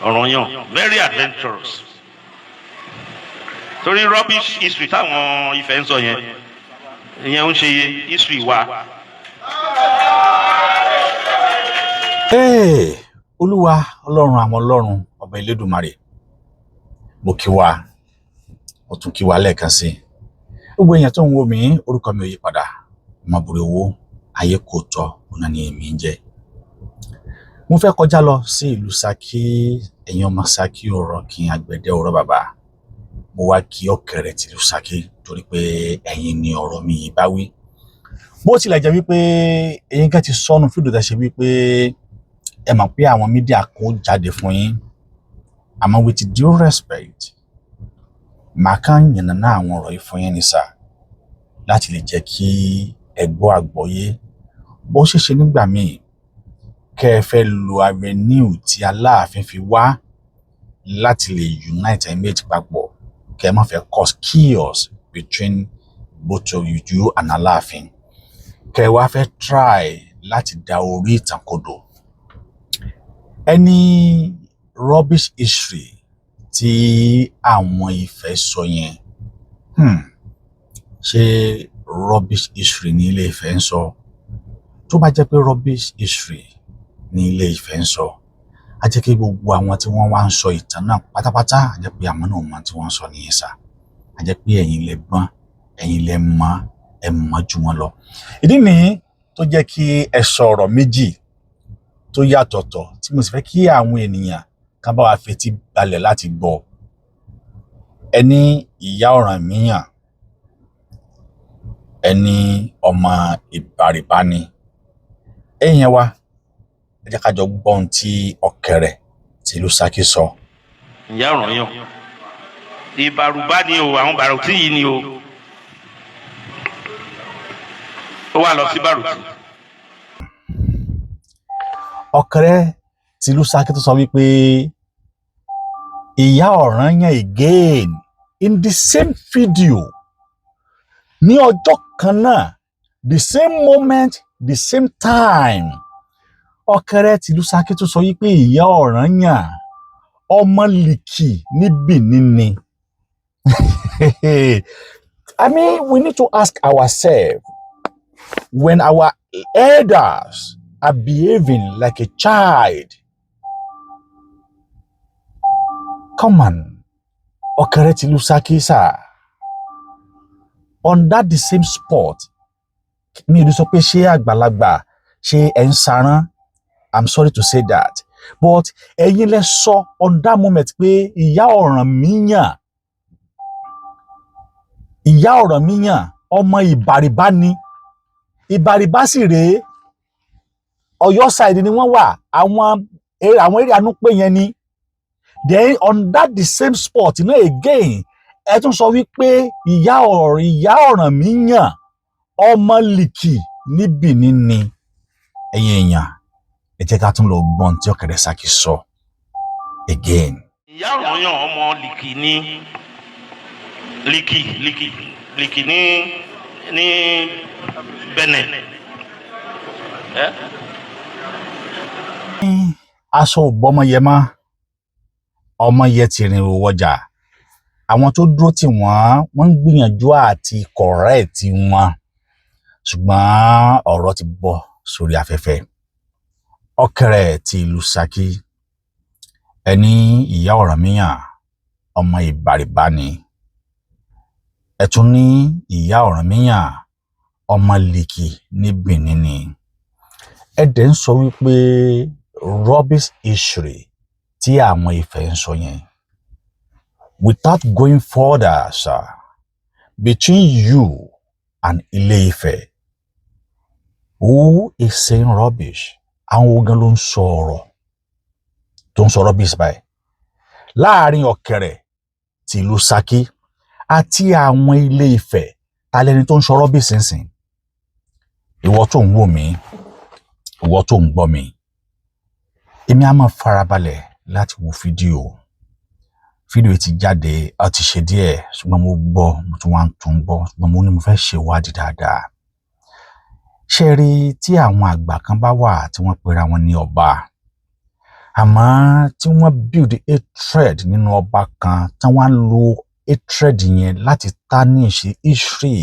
Ọ̀rànyàn, very adventurous. Torí rubbish history táwọn Ifẹ̀ ń sọ yẹn, ìyẹn ń ṣe history wa. Olúwa Ọlọ́run àwọn Ọlọ́run ọba Elédùmarè, mo kí wa, mo tún kí wa lẹ́ẹ̀kan sí. Gbogbo èèyàn tó ń wò mí, orúkọ mi ò yí padà. Ọmọbùrè owó ayé kò tọ́ ọ̀nà ni èmi ń jẹ́. Mo fẹ́ kọjá lọ sí ìlú Ṣakí, ẹ̀yin ọmọ Ṣakí ọ̀rọ̀ kí àgbẹ̀dẹ ọ̀rọ̀ bàbá. Mo wá kí ọ̀kẹ́rẹ́ tìlú Ṣakí torí pé ẹ̀yin ni ọ̀rọ̀ mi yìí bá wí. Bó tilẹ̀ jẹ́ wípé ẹ̀yin kan ti sọnù fídíò tẹ́ ṣe wípé ẹ mọ̀ pé àwọn mídíà kò jáde fún yín. Àmọ́ with due respect, màá kàn yànnàná àwọn ọ̀rọ̀ yìí fún yín ní sà láti lè jẹ́ kí ẹ gbọ́ àgbọ́yé. Bó ṣe ṣe nígbà míì kẹ́ ẹ fẹ́ lo avenue tí Aláàfin fi wá láti lè unite ẹ̀ méjì papọ̀, kẹ́ ẹ má fẹ́ cause chaos between both of you and Aláàfin. Kẹ́ ẹ wá fẹ́ try láti da orí ìtàn kodò. Any rubbish history tí àwọn Ifẹ̀ sọ yẹn, ṣé rubbish history ní Ilé Ifẹ̀ ń sọ? Tó bá jẹ́ pé rubbish history ní Ilé Ifẹ̀ ń sọ, a jẹ́ kí gbogbo àwọn tí wọ́n wá ń sọ ìtàn náà pátápátá, a jẹ́ pé àwọn náà mọ̀ tí wọ́n ń sọ nìyẹn sà. A jẹ́ pé ẹ̀yin lẹ gbọ́n, ẹ̀yin lẹ mọ̀, ẹ mọ̀ jù wọ́n lọ. Ìdí nìyí tó jẹ́ kí ẹ sọ ọ̀rọ̀ méjì tó yàtọ̀tọ̀ tí mo sì fẹ́ kí àwọn ènìyàn kan bá wa fetí balẹ̀ láti gbọ́. Ẹni ìyá Ọ̀rànmíyàn, ẹni ọmọ Ìbàrìbá ni. Ẹ̀yin yẹn wá, ẹ jẹ́ ká jọ gbọ́ ohun tí ọ̀kẹ́rẹ́ tìlú Ṣakí sọ. Ìyá Ọ̀rànyàn, Ìbàrùbá ni o, àwọn Bàrùtí yìí ni o. Ó wà lọ sí Bàrùtí. Ọ̀kẹ́rẹ́ tìlú Ṣakí tó sọ wípé ìyá Ọ̀rànyàn again in the same video ní ọjọ́ kan náà, the same moment, the same time. Ọ̀kẹ́rẹ́ tìlú Ṣakí tó sọ wípé ìyá Ọ̀rànyàn ọmọ Lìkì ní Benin ni. I mean, we need to ask ourselves, when our elders are behaving like a child, come on, Ọ̀kẹ́rẹ́ tìlú Ṣakí sir, on that the same spot, mi ò lè sọ pé ṣé àgbàlagbà ṣé ẹ̀ ń sarán, I'm sorry to say that, but ẹ̀yin lẹ sọ on that moment pé ìyá Ọ̀rànmíyàn ọmọ Ìbàrìbá ni. Ìbàrìbá sì rèé, Ọ̀yọ́ side ni wọ́n wà, àwọn èrè àánú pé yẹn ni. Then on that the same spot, you know, again, ẹ tún sọ wípé ìyá Ọ̀rànmíyàn ọmọ Lìkì ní Benin ni. Ẹ̀yin èèyàn, ẹ jẹ́ ká tún lọ gbọ́n tí Ọ̀kẹ́rẹ́ Ṣakí sọ again. Ìyá Ọ̀rànyàn ọmọ Lìkì ní Lìkì ní Benin. Aṣọ ògbọ́mọyẹ mọ́, ọmọ yẹ ti rìn wọjà. Àwọn tó dúró tì wọ́n ń gbìyànjú àti correct wọn, ṣùgbọ́n ọ̀rọ̀ ti bọ́ sórí afẹ́fẹ́. Ọ̀kẹ́rẹ́ ti ìlú Ṣakí, ẹni ìyá Ọ̀rànmíyàn ọmọ Ìbàrìbá ni. Ẹ tún ní ìyá Ọ̀rànmíyàn ọmọ Lìkì ní Benin ni. Ẹ dẹ̀ ń sọ wípé rubbish history tí àwọn Ifẹ̀ ń sọ yẹn. Without going further, sir, between you and Ilé Ifẹ̀, who is saying rubbish? Àwọn ogan ló ń sọ ọ̀rọ̀ tó ń sọ rubbish báyìí. Láàárín Ọ̀kẹ́rẹ́ tìlú Ṣakí àti àwọn Ilé Ifẹ̀, ta lẹni tó ń sọ rubbish sínsìn? Ìwọ tó ń wò mí, ìwọ tó ń gbọ́ mi, èmi á máa farabalẹ̀ láti wo fídíò ti jáde, ó ti ṣe díẹ̀, ṣùgbọ́n mo gbọ́, mo tún wá ń tún gbọ́, ṣùgbọ́n mo ní mo fẹ́ ṣe ìwádìí dáadáa. Ṣé rí tí àwọn àgbà kan bá wà tí wọ́n pera wọn ní ọba, àmọ́ tí wọ́n build hatred nínú ọba kan tí wọ́n á lo hatred yẹn láti tarnish history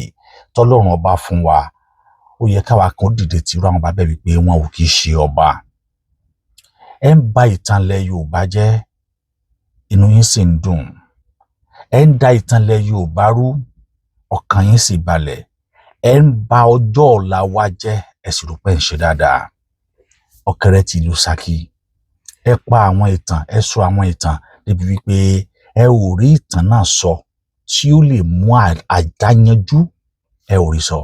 tọ́lọ́run ọba fún wa ó yẹ káwa kan dìde tìrú àwọn bàbá bẹ́ẹ̀ wípé wọn ò kì í ṣe ọba ẹ ń ba ìtàn ilẹ̀ Yorùbá jẹ́ inú yín sì ń dùn ẹ ń da ìtàn ilẹ̀ Yorùbá rú ọkàn yín sì balẹ̀ ẹ ń ba ọjọ́ ọ̀la wa jẹ́ ẹ sì rò pé ń ṣe dáadáa ọ̀kẹ́rẹ́ ti ìlú Ṣakí ẹ pa àwọn ìtàn ẹ sọ àwọn ìtàn débi wípé ẹ ò rí ìtàn náà sọ tí ó lè mú àdáyanjú ẹ ò rí sọ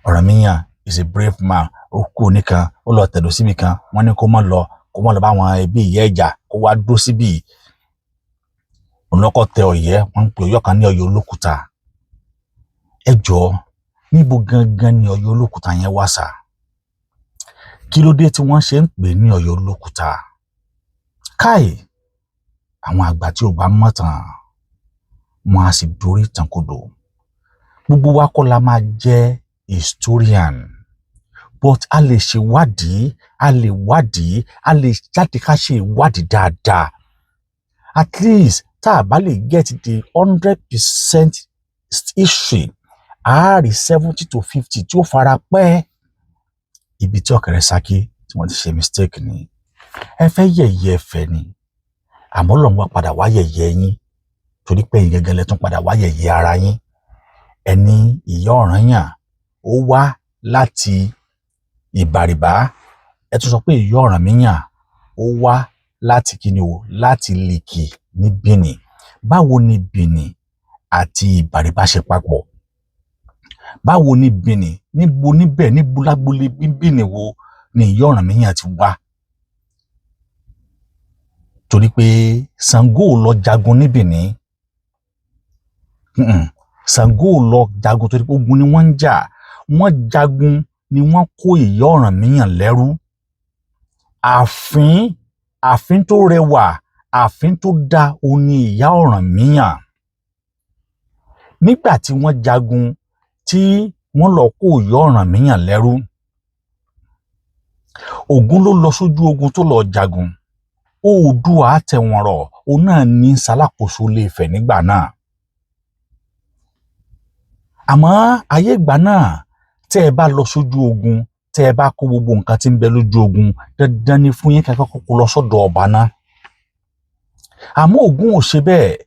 Ọ̀rànmíyàn is a brave man ó kú nìkan ó lọ tẹ̀dó síbi kan wọ́n ní kó má lọ bá àwọn ẹbí ìyá ẹ̀jà kó wá dó síbi ònlọ́kọ̀ tẹ Ọ̀yẹ́ wọ́n ń pè Ọ̀yọ́ kan ní Ọ̀yọ́ Olókùta ẹ jọ̀ọ́ níbo gangan ni Ọ̀yọ́ Olókùta yẹn wà sá kí ló dé tí wọ́n ṣe ń pè ní Ọ̀yọ́ Olókùta káì àwọn àgbà tí ò bá mọ̀tàn wọn a sì dorí ìtàn kodò gbogbo wa kọ́ la máa jẹ́ historian but a lè ṣèwádìí a lè jáde ká ṣe ìwádìí dáadáa at least tá a bá lè get the 100% history àárí 70 to 50 tí ó fara pẹ́ ibi tí ọ̀kẹ́rẹ́ Ṣakí tí wọ́n ti ṣe mistake ni ẹ fẹ́ yẹ̀yẹ́ ẹ̀fẹ́ ni àmọ́ Ọlọ́run wá padà wá yẹ̀yẹ́ yín torí pé ẹ̀yin gẹ́gẹ́ lẹ tún padà wá yẹ̀yẹ́ ara yín ẹni Ìyá Ọ̀rànyàn ó wá láti Ìbàrìbá ẹ tún sọ pé Ìyá Ọ̀rànmíyàn ó wá láti kíni o láti Lìkì ní Bìnì báwo ni Bìnì àti Ìbàrìbá ṣe papọ̀ báwo ni Bìnì níbo níbẹ̀ níbo lágbolé Bìnì wo ni Ìyá Ọ̀rànmíyàn ti wá torí pé Ṣàngó lọ jagun ní Bìnì Ṣàngó lọ jagun torí pé ogun ni wọ́n ń jà wọ́n jagun ni wọ́n kó Ìyá Ọ̀rànmíyàn lẹ́rú ààfin tó rẹwà ààfin tó dá òun ni Ìyá Ọ̀rànmíyàn nígbà tí wọ́n jagun tí wọ́n lọ kó Ìyá Ọ̀rànmíyàn lẹ́rú Ògún ló lọ sójú ogun tó lọ jagun Oòduà àtẹ̀wọ̀nrọ̀ òun náà ní ṣalákòóso Ilé Ifẹ̀ nígbà náà àmọ́ ayé ìgbà náà tẹ́ ẹ bá lọ sójú ogun tẹ́ ẹ bá kó gbogbo nǹkan tí ń bẹ lójú ogun dandan ni fún yín kẹ́kọ̀ọ́ kó lọ sọ́dọ̀ ọba náà àmọ́ Ògún ò ṣe bẹ́ẹ̀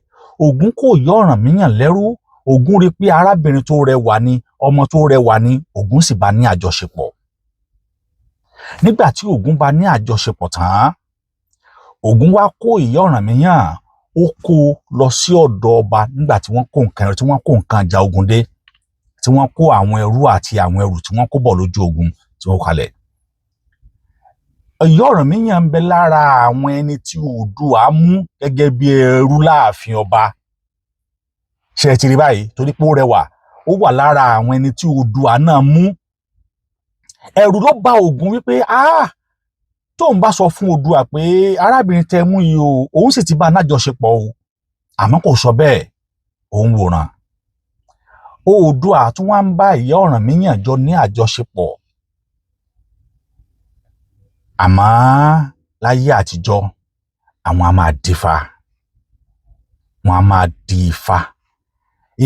Ògún kó Ìyá Ọ̀rànmíyàn lẹ́rú Ògún rí pé arábìnrin tó rẹwà ni ọmọ tó rẹwà ni Ògún sì bá ní àjọṣepọ̀ nígbà tí Ògún bá ní àjọṣepọ̀ tán Ògún wá kó Ìyá Ọ̀rànmíyàn ó kó lọ sí ọ̀dọ̀ ọba nígbà tí wọ́n kó nǹkan ìjà ogun dé tí wọ́n kó àwọn ẹrú àti àwọn ẹrù tí wọ́n kó bọ̀ lójú ogun tí wọ́n kalẹ̀ Ìyá Ọ̀rànmíyàn ń bẹ lára àwọn ẹni tí Oòduà mú gẹ́gẹ́ bí ẹrú láàfin ọba ṣe ti rí báyìí torí pé ó rẹwà ó wà lára àwọn ẹni tí Oòduà náà mú ẹ̀rù ló bá Ògún wípé tóun bá sọ fún Oòduà pé arábìnrin tẹ́ mú yìí o òun sì ti bá nájọṣepọ̀ o àmọ́ kò sọ bẹ́ẹ̀ òun wòran Oòduà tún wá ń bá Ìyá Ọ̀rànmíyàn jọ ní àjọṣepọ̀ àmọ́ láyé àtijọ́ àwọn a máa dífá wọn a máa di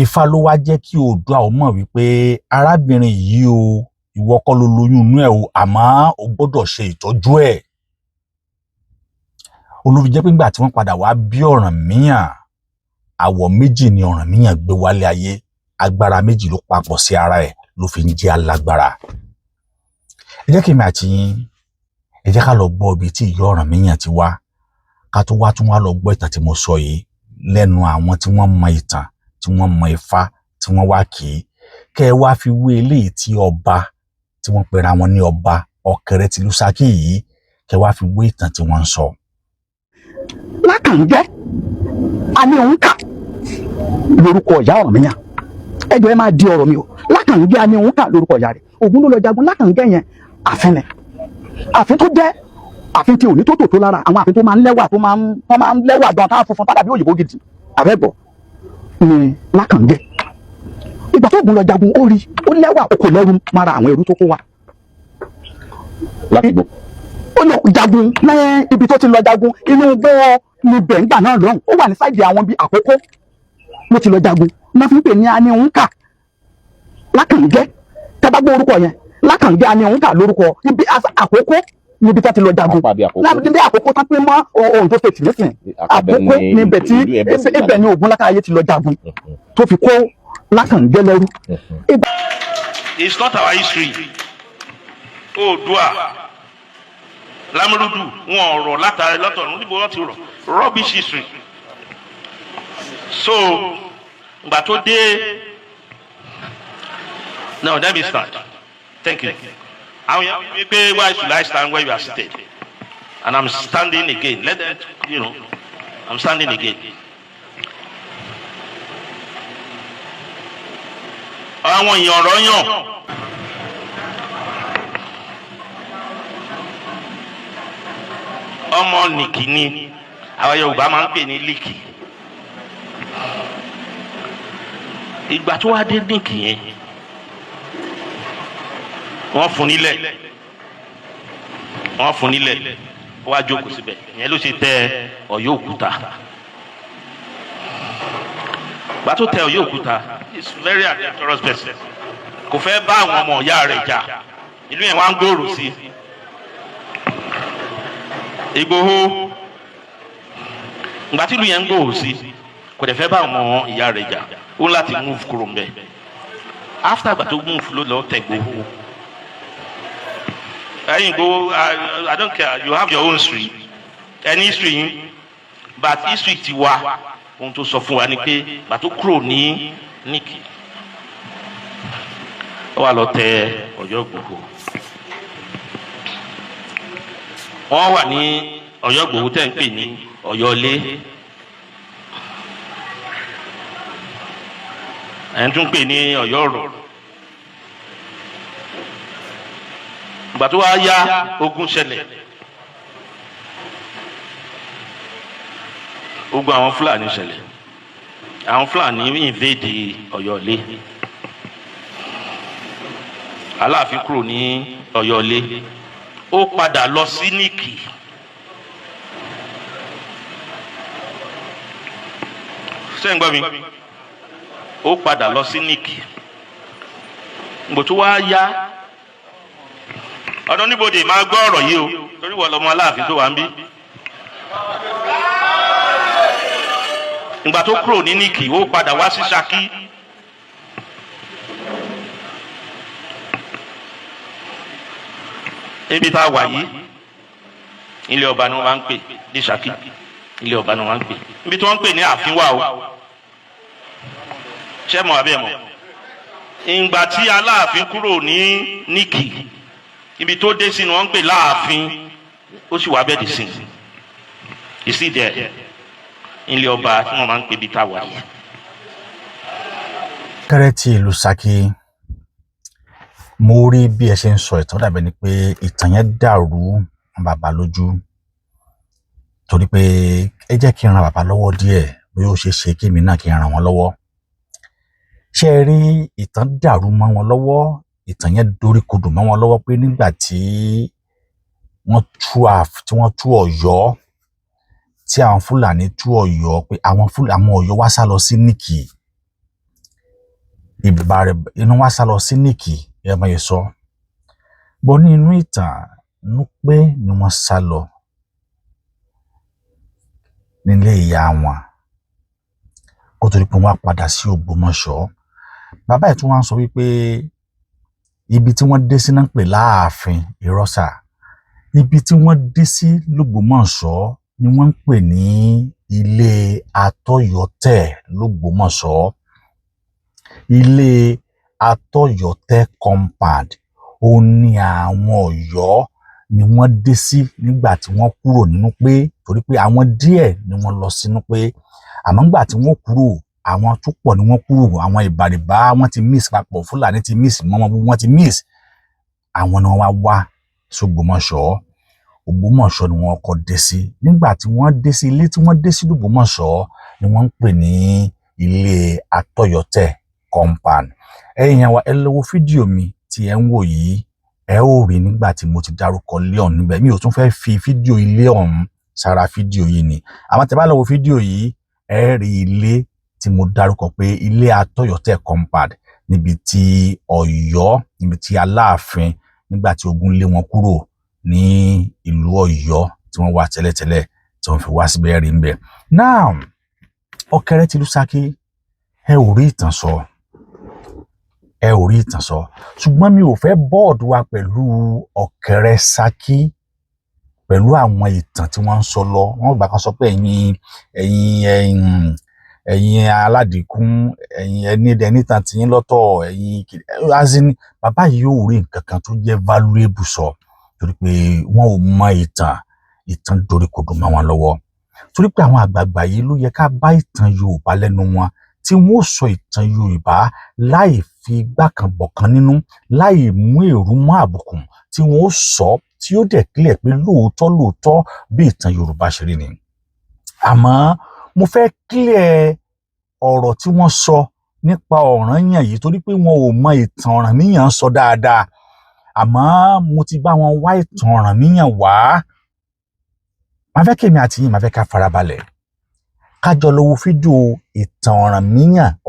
Ifá ló wá jẹ́ kí Oòduà ó mọ̀ wípé arábìnrin yìí o ìwọ kọ́ ló lóyún inú ẹ̀ o àmọ́ o gbọ́dọ̀ ṣe ìtọ́jú ẹ̀ olórí jẹ́ pé nígbà tí wọ́n padà wá bí Ọ̀rànmíyàn àwọ̀ méjì ni Ọ̀rànmíyàn gbé wálé ayé agbára méjì ló papọ̀ sí ara ẹ̀ ló fi ń jẹ́ alágbára ẹ jẹ́ kí èmi àti yín ẹ jẹ́ ká lọ gbọ́ ibi tí Ìyá Ọ̀rànmíyàn ti wá ká tó wá tún wá lọ gbọ́ ìtàn tí mo sọ yìí lẹ́nu àwọn tí wọ́n mọ ìtàn tí wọ́n mọ Ifá tí wọ́n wá kì í kẹ́ ẹ wá fi wé eléyìí tí ọba tí wọ́n pera wọn ní ọba Ọ̀kẹ́rẹ́ tìlú Ṣakí yìí kẹ́ ẹ wá fi wé ìtàn tí wọ́n ń sọ. Lákànjẹ́ àní òun kà lórúkọ ìyá Ọ̀rànmíyàn ẹjọ́ ẹ máa di ọ̀rọ̀ mi o Lákànjẹ́ àní òun kà lórúkọ ìyá rẹ̀ Ògún ló lọ jagun Lákànjẹ́ yẹn àfin ni àfin tó jẹ́ àfin tí ò ní tó tò tó lára àwọn àfin tó máa ń lẹ́wà tó máa ń lẹ́wà gan táwọn funfun tàbí òyìnbó gidi àbẹ́gbọ̀ ni Lákànjẹ́ ìgbà tó Ògún lọ jagun ó rí ó lẹ́wà ó kò lẹ́rù mara àwọn ẹrú tó kó wa láti gbọ́ ó lọ jagun ní ibi tó ti lọ jagun inú gbó níbẹ̀ ńgbà náà lọ́hùn ó wà ní sáìdì àwọn bíi Àkókó ló ti lọ jagun náà fi ń pè ní Aníhùnkà Lákàngẹ́ tẹ́ bá gbọ́ orúkọ yẹn Lákàngẹ́ Aníhùnkà lórúkọ ibi Àkókó níbi tó ti lọ jagun níbi Àkókó tán pé mọ́ Oǹdó state nísìn Àkókó níbẹ̀ tí ibẹ̀ ni Ògúnlákàyé ti lọ jagun tó fi kó Lákàngẹ́ lẹ́rú. It's not our history. Oòduà Lámúrúdù wọn ọ̀rọ̀ látàrí lọ́tọ̀ọ̀nù níbo wọ́n ti rọ̀ rubbish history. So ìgbà tó dé now let me start. Thank you. Àwọn yẹn wí pé why should I stand where you are seated? And I'm standing again. Let them, you know, I'm standing again. Àwọn èèyàn ọ̀rọ̀ yàn. Ọmọ nìkì ni àwọn Yorùbá máa ń pè ní líkì. Ìgbà tó wá dé nìkì yẹn wọ́n fún nílẹ̀ ó wá jókòó síbẹ̀ ìyẹn ló ṣe tẹ Ọ̀yọ́ Òkúta. Ìgbà tó tẹ Ọ̀yọ́ Òkúta is very adventurous person kò fẹ́ bá àwọn ọmọ ìyá rẹ̀ jà ìlú yẹn wá ń gbòòrò sí Ìgbòho. Ìgbà tí ìlú yẹn ń gbòòrò sí kò dẹ̀ fẹ́ bá àwọn ọmọ ìyá rẹ̀ jà ó ń láti move kúrò ń bẹ̀. After ìgbà tó move ló lọ tẹ̀ Ìgbòho. I don't care, you have your own history, any history, but history ti wá ohun tó sọ fún wa ni pé ìgbà tó kúrò ní Níkì ó wá lọ tẹ Ọ̀yọ́ Ìgbòho. Wọ́n wà ní Ọ̀yọ́ Ìgbòho tẹ́ ń pè ní Ọ̀yọ́lé, ẹ̀ ń tún pè ní Ọ̀yọ́ Ọ̀rọ̀. Ìgbà tó wá yá ogun ṣẹlẹ̀, ogun àwọn Fúlàní ṣẹlẹ̀, àwọn Fúlàní invade Ọ̀yọ́lé. Aláàfin kúrò ní Ọ̀yọ́lé ó padà lọ sí Níkì. Ṣé ń gbọ́ mi? Ó padà lọ sí Níkì. Ìgbà tó wá yá ọ̀dọ̀ níbodè máa gbọ́ ọ̀rọ̀ yìí o torí wọ́n lọ́mọ Aláàfin tó wà ń bí. Ìgbà tó kúrò ní Níkì ó padà wá sí Ṣakí. Ibi tá a wà yìí ilé ọba ni wọ́n máa ń pè ní Ṣakí, ilé ọba ni wọ́n máa ń pè. Ibi tí wọ́n ń pè ní ààfin wà o. Ṣé mọ̀ àbí ẹ̀ mọ̀? Ìgbà tí Aláàfin kúrò ní Níkì ibi tó dé sí ni wọ́n ń pè láàfin ó sì wá bẹ́ẹ̀ dì sí ìsídẹ̀ ilé ọba tí wọ́n máa ń pè bí tá a wà yìí. Kẹ́rẹ́tì ìlú Ṣakí, mo rí bí ẹ ṣe ń sọ ìtàn dàbẹ̀ ni pé ìtàn yẹn dàrú bàbá lójú torí pé ẹ jẹ́ kí n ran bàbá lọ́wọ́ díẹ̀ bí ó ṣe ṣe kí èmi náà kí n ràn wọ́n lọ́wọ́. Ṣé ẹ rí ìtàn dàrú mọ́ wọn lọ́wọ́, ìtàn yẹn dorí kodò mọ́ wọn lọ́wọ́ pé nígbà tí wọ́n tú Ọ̀yọ́, tí àwọn Fúlàní tú Ọ̀yọ́ pé àwọn Ọ̀yọ́ wá sá lọ sí Níkì, ìbá rẹ̀ inú wá sá lọ sí Níkì ẹ máa yẹ sọ. Bọ́ ní inú ìtàn ní pé ni wọ́n sá lọ nílé ìyá wọn kó tó di pé wọ́n á padà sí Ògbómọ̀ṣọ́. Bàbá ẹ̀ tún wá ń sọ wípé ibi tí wọ́n dé sí náà ń pè láàfin ìrọ́sà, ibi tí wọ́n dé sí l'Ógbómọ̀ṣọ́ ni wọ́n ń pè ní ilé Atọ́yọ̀tẹ̀ l'Ógbómọ̀ṣọ́, ilé Atọ́yọ̀tẹ̀ compound. Ó ní àwọn Ọ̀yọ́ ni wọ́n dé sí nígbà tí wọ́n kúrò nínú pé torí pé àwọn díẹ̀ ni wọ́n lọ sínú pé àmọ́ nígbà tí wọ́n kúrò àwọn tó pọ̀ ni wọ́n kúrò, àwọn ìbàrìbá wọ́n ti miss papọ̀, Fúlàní ti miss mọ́ wọ́n ti miss, àwọn ni wọ́n wá s'Ògbómọ̀ṣọ́. Ògbómọ̀ṣọ́ ni wọ́n kọ́ dé sí. Nígbà tí wọ́n dé sí ilé tí wọ́n dé sí l'Ògbómọ̀ṣọ́ ni wọ́n ń pè ní ilé Atọ́yọ̀tẹ̀ compound. Ẹ̀yin wa ẹ lọ wo fídíò mi tí ẹ ń wò yìí, ẹ ó rí nígbà tí mo ti dárúkọ ilé ọ̀hún níbẹ̀. Mi ò tún fẹ́ fi fídíò ilé ọ̀hún sára fídíò yìí ni. Àmọ́ tẹ́ bá lọ wo fídíò yìí ẹ rí ilé tí mo dárúkọ pé ilé Atọ́yọ̀tẹ̀ compound níbi tí Ọ̀yọ́, níbi tí Aláàfin nígbà tí ogun lé wọn kúrò ní ìlú Ọ̀yọ́ tí wọ́n wà tẹ́lẹ̀tẹ́lẹ̀ tí wọ́n fi wá síbẹ̀ rí níbẹ̀. Now Ọ̀kẹ́rẹ́ tìlú Ṣakí ẹ ò rí ìtàn sọ, ẹ ò rí ìtàn sọ, ṣùgbọ́n mi ò fẹ́ bọ́ọ̀dù wa pẹ̀lú Ọ̀kẹ́rẹ́ Ṣakí pẹ̀lú àwọn ìtàn tí wọ́n ń sọ lọ. Wọ́n gbà kan sọ pé ẹ̀yin aládìkún, ẹ̀yin ẹni tàn tí yín lọ́tọ̀, ẹ̀yin azin. Bàbá yìí yóò rí nǹkan kan tó jẹ́ valuable sọ torí pé wọn ò mọ ìtàn dorí kodò mọ́ wọn lọ́wọ́. Torí pé àwọn àgbààgbà yìí ló yẹ ká bá ìtàn Yorùbá lẹ́nu wọn, tí wọ́n sọ ìtàn Yorùbá láì fi igbá kan bọ̀kan nínú, láì mú èrú mọ́ àbùkù, tí wọ́n sọ tí ó dẹ̀ clear pé lóòótọ́ bí ìtàn Yorùbá ṣe rí ni. Àmọ́ mo fẹ́ clear ọ̀rọ̀ tí wọ́n sọ nípa Ọ̀rànyàn yìí torí pé wọn ò mọ ìtàn Ọ̀rànmíyàn sọ dáadáa. Àmọ́ mo ti bá wọn wá ìtàn Ọ̀rànmíyàn wá. Màá fẹ́ kémi àti yín, màá fẹ́ ká farabalẹ̀ ká jọ lọ wo fídíò ìtàn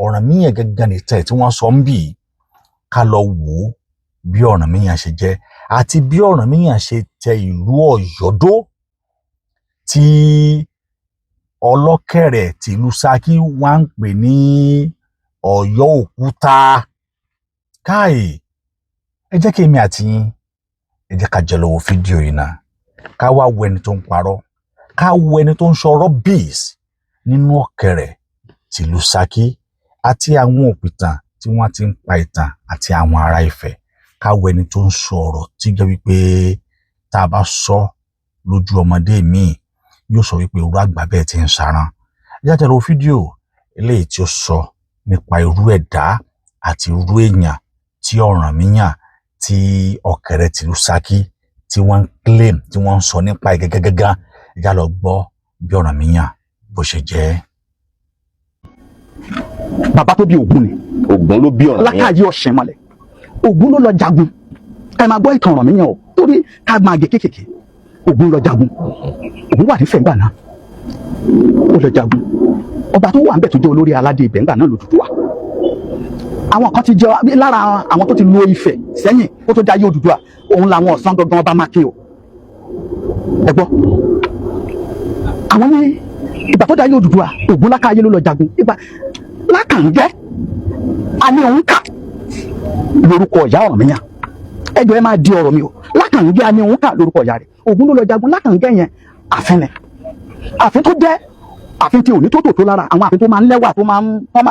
Ọ̀rànmíyàn gẹ́gẹ́ nìtẹ̀ tí wọ́n sọ ń bì, ká lọ wò ó bí Ọ̀rànmíyàn ṣe jẹ́ àti bí Ọ̀rànmíyàn ṣe tẹ ìlú Ọ̀yọ́ dó, tí Ọlọ́kẹ̀rẹ̀ tìlú Ṣakí wá ń pè ní Ọ̀yọ́ Òkúta. Káì, ẹ jẹ́ kí èmi àti yín, ẹ jẹ́ ká jọ lọ wo fídíò yìí náà, ká wá wo ẹni tó ń parọ́, ká wo ẹni tó ń sọ rubbish nínú Ọ̀kẹ̀rẹ̀ tìlú Ṣakí àti àwọn òpìtàn tí wọ́n ti ń pa ìtàn àti àwọn ará Ifẹ̀. Ká wo ẹni tó ń sọ ọ̀rọ̀ tí jẹ́ wípé tá a bá sọ lójú ọmọdé míì yóò sọ wípé irú àgbà bẹ́ẹ̀ ti ń saran. Ẹ jẹ́ ká lọ wo fídíò eléyìí tí ó sọ nípa irú ẹ̀dá àti irú èèyàn tí Ọ̀rànmíyàn, tí Ọ̀kẹ̀rẹ̀ tìlú Ṣakí tí wọ́n ń claim, tí wọ́n ń sọ nípa gẹ́gẹ́gẹ́gẹ́. Ẹ já lọ gbọ́ bí Ọ̀rànmíyàn bó ṣe jẹ́. bàbá tó bí Ògún ni. Ògún ló bí Ọ̀rànmíyàn. Lákàyè ọ̀sẹ̀ mọ́lẹ̀ Ògún ló lọ jagun. Ẹ máa gbọ́ ìtàn Ọ̀rànmíyàn o torí ká máa gé kékèké. Ògún lọ jagun. Ògún wà nífẹ̀ẹ́ ńgbà náà. Ó lọ jagun. Ọba tó wà ń bẹ̀ tó jẹ́ olórí aládé ibẹ̀ ńgbà náà l'Odùduwà. Àwọn kan ti jẹ lára àwọn tó ti lo Ifẹ̀ sẹ́yìn kó tó dáyé Odùduwà, òun làwọn Ọ̀ṣun gangan ọba Mákè o. Ẹ gbọ́. Àwọn ní ìgbà tó dáyé Odùduwà, Ògún Lákàyè ló lọ jagun. Ìgbà Lákàǹgẹ́ àní òun kà lórúkọ ìyá Ọ̀rànmíyàn. Ẹ jọ̀ọ́ ẹ máa di ọ̀rọ̀ mi o. Lákàǹgẹ́ àní òun kà lórúkọ ìyá rẹ̀. Ògún ló lọ jagun. Lákàǹgẹ́ yẹn àfin ni. Àfin tó jẹ́ àfin tí ò ní tó tò tó lára, àwọn àfin tó máa ń lẹ́wà, tó máa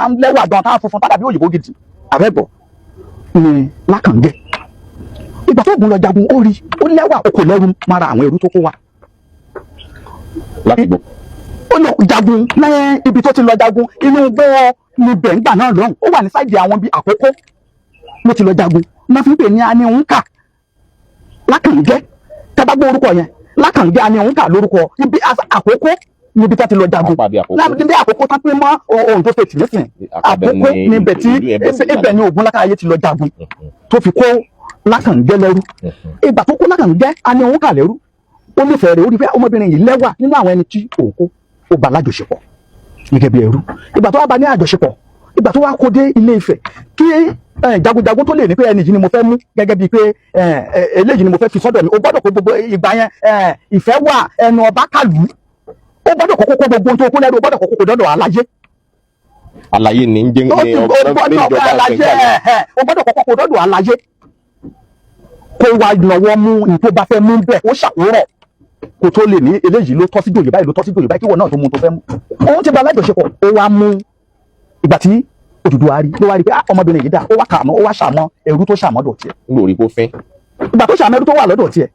ń lẹ́wà gan táwọn funfun tàbí òyìnbó gidi. Àbẹ́bọ̀ ni Lákàǹgẹ́. Ìgbà tó Ògún lọ jagun ó rí, ó lẹ́wà, ó kò lẹ́rù mara àwọn ẹrú tó kó wa. Ó lọ jagun lẹ́yìn ibi tó ti lọ jagun, inú gbọ́ ní bẹ̀ǹgbà náà lọ́hùn. Ó wà ní sáìdì àwọn bíi Àkókó ló ti lọ jagun. Wọ́n fi ń pè ní àní òun kà Lákàǹgẹ́. Tẹ́ bá gbọ́ orúkọ yẹn, Lákàǹgẹ́ àní òun kà lórúkọ ibi Àkókó níbi tó ti lọ jagun. Níbi Àkókó tán pé mọ́ Oǹdó State nísìn. Àkókó níbẹ̀ tí ibẹ̀ ni Ògún Lákàyè ti lọ jagun tó fi kó Lákàǹgẹ́ lẹ́rú. Ìgbà tó kó Lákàǹgẹ́ àní òun kà lẹ́rú, ó nífẹ̀ẹ́ rẹ̀, ó rí pé ọmọbìnrin yìí lẹ́wà nínú àwọn ẹni tí òun kó, ó bá lájọṣepọ̀ gẹ́gẹ́ bí ẹrú. Ìgbà tó wá bá ní àjọṣepọ̀, ìgbà tó wá kó dé Ilé Ifẹ̀, kí jagunjagun tó lè ní pé ẹni yìí ni mo fẹ́ mú gẹ́gẹ́ bíi pé eléyìí ni mo fẹ́ fi sọ́dọ̀ mi, ó gbọ́dọ̀ kó gbogbo ìgbà yẹn ìfẹ́ wà, ẹnu ọba kàlù, ó gbọ́dọ̀ kọ́kọ́ kó gbogbo tó kó lẹ́rú, ó gbọ́dọ̀ kọ́kọ́ kó dọ́dọ̀ aláyé. Aláyé ní ń jẹ́ ní ọba ó gbọ́dọ̀ kọ́kọ́ kó dọ́dọ̀ aláyé, kó wá lọ́wọ́ mú nǹkan bá fẹ́ mú bẹ́ẹ̀, ó ṣàkórọ̀ kó tó lè ní eléyìí ló tọ́ sí jòyè báyìí, ló tọ́ sí jòyè báyìí, kí wọ́n náà tó mú tó fẹ́ mú. Òun ti bá alájọṣepọ̀, ó wá mú. Ìgbà tí Odùduwà rí ló wá rí pé ọmọbìnrin yìí dá, ó wá kàmọ́, ó wá ṣàmọ́ ẹrú tó ṣàmọ́ dọ̀ tiẹ̀. Lórí kó fẹ́. Ìgbà tó ṣàmọ́ ẹrú tó wà lọ́dọ̀ tiẹ̀,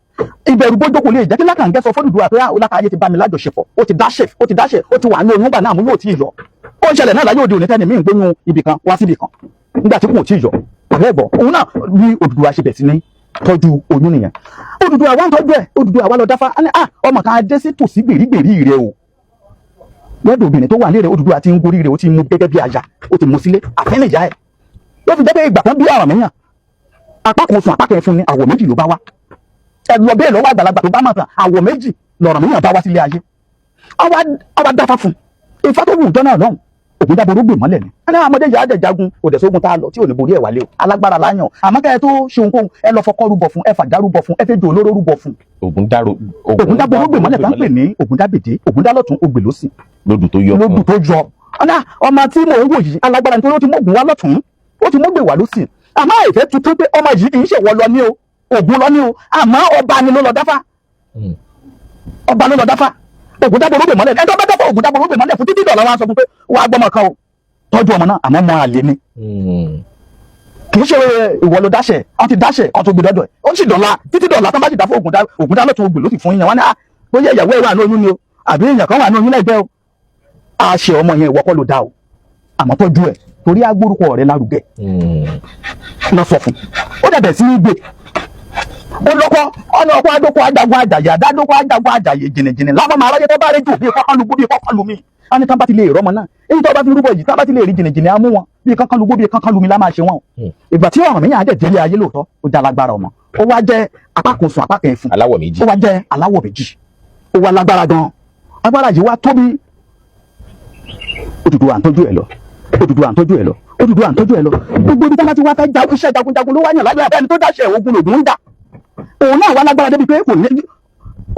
ìbẹ̀rù bójó kò lè jẹ́ kí Lákàǹgẹ́ sọ f'Odùduwà pé Lákàyè ti bá mi lájọṣepọ̀, ó ti dáṣẹ̀, ó ti wà ní oyún gbà náà mú yóò tí ì yọ. Ó ń ṣẹlẹ̀ náà láyé òde òní tẹ́ni mí ń gbóyún ibì kan wá síbì kan nígbà tí kò tí ì yọ. Àbẹ́ẹ̀bọ̀ òun náà bí Odùduwà ṣe bẹ̀ sí ní tọ́jú oyún nìyẹn. Odùduwà wá ń tọ́jú ẹ̀, Odùduwà wá lọ dáfá, ọmọ kan adé sí tòsí gbèrígbèrí rẹ o. Lọ́dọ̀ obìnrin tó wà nílẹ̀, Odùduwà ti ń gorí rẹ̀, ó ti mú gẹ́gẹ́ bí aya, ó ti mú sílé, àfẹ́nìyá ẹ̀. Ló fi jẹ́ pé ìgbà kan bí Ọ̀rànmíyàn, apá kan sùn apá kan fún ni àwọ̀ méjì ló bá wá ẹ lọ bẹ́ẹ̀ lọ́wọ́ àgbàlagbà tó bá mọ̀ tán àwọ̀ méjì lọ̀rọ̀míyàn bá wá sílé ayé àwa dáfá fún Ifá tó wù jọ́nà lọ́hùn Ògúndáboró gbè mọ́lẹ̀ ni ẹni ọmọdé yà á dẹ̀ jagun kò dẹ̀ sógun tá a lọ tí ò ní borí ẹ̀ wálé o alágbára láyàn àmọ́ kẹ́ ẹ tó ṣe ohunkóhun ẹ lọ fọkọ́ rúbọ fún ẹ fàjá rúbọ fún ẹ fẹ́ jò olóró rúbọ fún. Ògúndáboró gbè mọ́lẹ̀ tá ń pè ní Ògúndábèdé Ògúndálọ́tún ogbè lósì lódù tó yọ ọ̀nà ọmọ tí mò ń wò yìí alágbára nítorí ó ti mọ́gun wá lọ́tún ó ti mọ́gbè wá lósì àmọ́ àìfẹ́ tuntun pé ọmọ yìí kì í ṣèwọ lọ ní o Ògún lọ ní o àmọ́ ọba ni ló lọ dáfá ọba ló lọ dáfá Ògúndáboró gbè mọ́lẹ̀ ẹjọ́ bá dáfá Ògúndáboró gbè mọ́lẹ̀ fún títí dọ̀là wọn sọ fún pé wà á gbọ́mọ kan o tọ́jú ọmọ náà àmọ́ mọ́ àlè ni kì í ṣe ìwọ ló dáṣẹ̀ ọ ti dáṣẹ̀ ọ tó gbé dọ́dọ̀ ẹ̀ ó sì dọ̀la títí dọ̀la tó bá sì dá fún Ògúndálọ́tún ogbè ló sì fún yín wọn ni bóyá ìyàwó ẹ̀ wà ní oyún ni o àbí èèyàn kan wà ní oyún lẹ́gbẹ́ o a ṣe ọmọ yẹn ìwọ kọ́ ló dá o àmọ́ tọ́jú ẹ̀ torí agbórúkọ rẹ̀ lárugẹ lọ sọ fún ó dẹ̀bẹ̀ sí ní gbé ó lọ́kọ́ ọ̀nà ọkọ̀ adókò ajagun àjàyè àdádókò ajagun àjàyè jìnnìjìnnì láwọn máa ráyé tó bá rédíò bí kọ́kọ́ lu mi a ní tán bá ti lè rọ́mọ náà èyí tó bá fi rúbọ yìí tán bá ti lè rí jìnnìjìnnì á mú wọn bí kankan lu gbó bí kankan lu mi lá máa ṣe wọn o ìgbà tí Ọ̀rànmíyàn á dẹ̀ délé ayé lóòótọ́ ó já lágbára ọmọ ó wá jẹ́ apá kan sùn apá kan ẹ̀fún aláwọ̀ méjì ó wá jẹ́ aláwọ̀ méjì ó wá lágbára gan agbára yìí wá tóbi Odùduwà à ń tọ́jú ẹ̀ lọ Odùduwà à ń tọ́jú ẹ̀ lọ Odùduwà à ń tọ́jú ẹ̀ lọ gbogbo ibi tí wọ́n ti wá fẹ́ jagun iṣẹ́ jagunjagun ló wá yàn láyé abẹ́ni tó dáṣẹ́ ogun lògùn ń jà òun náà wá lágbára débi pé kò ní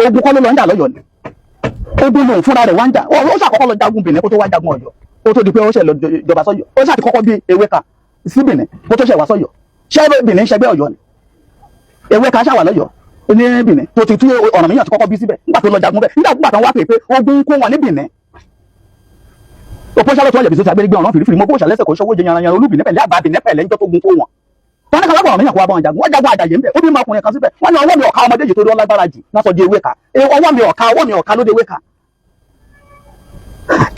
ogun kọ́ ló lọ ń jà lọ́yọ̀ọ́ ni ogun lòun fúnra rẹ̀ wá ń jà ó ṣàkọ́kọ́ lọ jagun Bìnní kó tó wá jagun Ọ̀yọ́ kó tó di pé ó ṣe lọ jọba sọ́yọ́ ó ṣàti kọ́kọ́ bí Ewéka sí Bìnní kó tó ṣe wá sọ́yọ́ ṣé Bìnní ṣẹgbẹ́ Ọ̀yọ́ ni Ewéka ṣàwà lọ́yọ́ ní Bìnní tó ti tú Ọ̀rànmíyàn ti kọ́kọ́ bí síbẹ̀ nígbà tó lọ jagun bẹ́ẹ̀ nígbà tó wá pè pé ogun kó wọn ní Bìnní òpó ṣàlọ́ tó ọ̀yẹ̀ bí sọ́sì agbẹ́rẹ́gbẹ́ ọ̀ràn fìrífìrí mọ́ bó ṣàlẹ́sẹ̀ kò ṣọwọ́ jẹ yanran Olúbìnní pẹ̀lẹ́ àgbà Bìnní pẹ̀lẹ́ ń jọ́ tó gun kó wọn. wọn ní kàlábọ̀ Ọ̀rànmíyàn kó wá bá wọn jagun wọ́n jagun àjàyè ń bẹ̀ ó bí ọmọkùnrin kan síbẹ̀ wọ́n ní ọwọ́ mi ọ̀ka ọmọdé yìí tó rí ọlágbára jù náà sọ di Ewéka ọwọ́ mi ọ̀ka ló dé Ewéka.